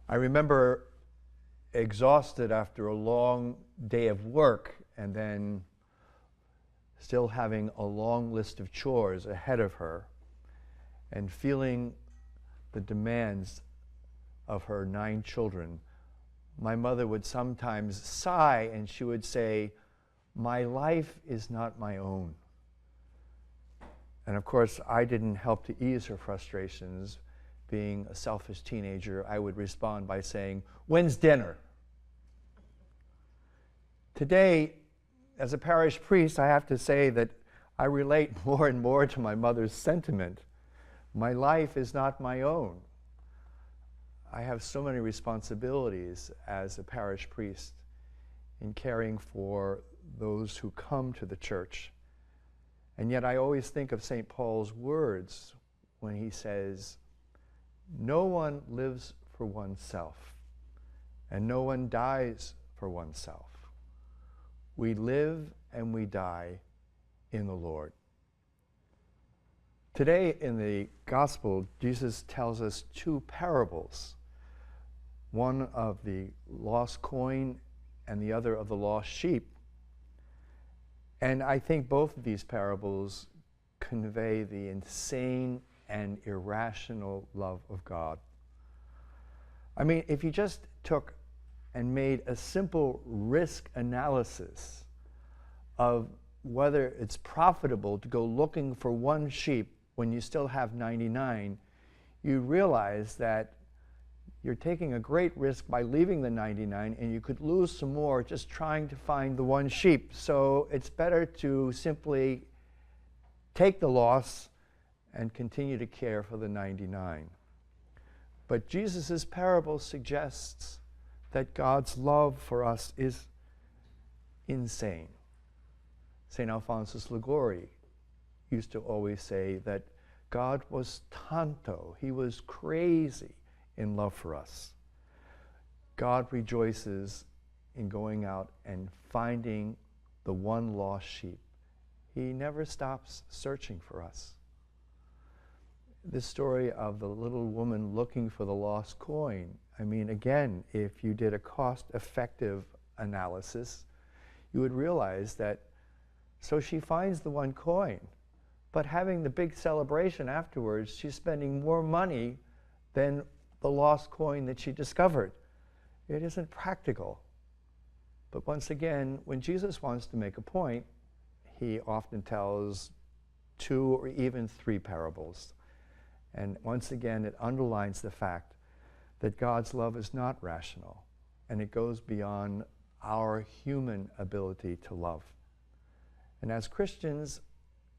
I remember exhausted after a long day of work and then still having a long list of chores ahead of her and feeling the demands of her 9 children. My mother would sometimes sigh and she would say, "My life is not my own." And of course, I didn't help to ease her frustrations. Being a selfish teenager, I would respond by saying, "When's dinner?" Today, as a parish priest, I have to say that I relate more and more to my mother's sentiment. My life is not my own. I have so many responsibilities as a parish priest in caring for those who come to the church. And yet I always think of St. Paul's words when he says, "No one lives for oneself, and no one dies for oneself. We live and we die in the Lord." Today in the Gospel, Jesus tells us 2 parables, one of the lost coin and the other of the lost sheep. And I think both of these parables convey the insane and irrational love of God. I mean, if you just took and made a simple risk analysis of whether it's profitable to go looking for one sheep when you still have 99, you realize that you're taking a great risk by leaving the 99, and you could lose some more just trying to find the one sheep. So it's better to simply take the loss and continue to care for the 99. But Jesus' parable suggests that God's love for us is insane. St. Alphonsus Liguori used to always say that God was tanto, he was crazy in love for us. God rejoices in going out and finding the one lost sheep. He never stops searching for us. This story of the little woman looking for the lost coin, I mean, again, if you did a cost-effective analysis, you would realize that, so she finds the one coin, but having the big celebration afterwards, she's spending more money than the lost coin that she discovered. It isn't practical. But once again, when Jesus wants to make a point, he often tells 2 or even 3 parables. And once again, it underlines the fact that God's love is not rational, and it goes beyond our human ability to love. And as Christians,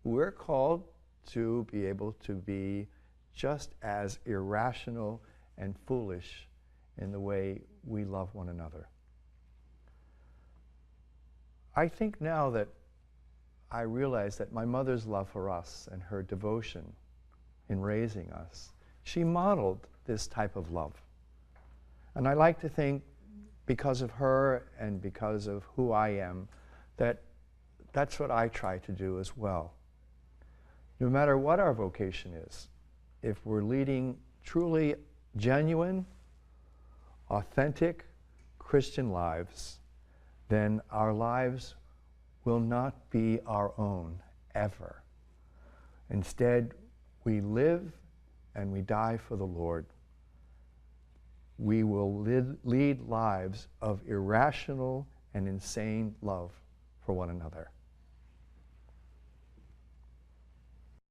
we're called to be able to be just as irrational and foolish in the way we love one another. I think now that I realize that my mother's love for us and her devotion in raising us, she modeled this type of love. And I like to think, because of her and because of who I am, that that's what I try to do as well. No matter what our vocation is, if we're leading truly genuine, authentic Christian lives, then our lives will not be our own ever. Instead, we live and we die for the Lord. We will lead lives of irrational and insane love for one another.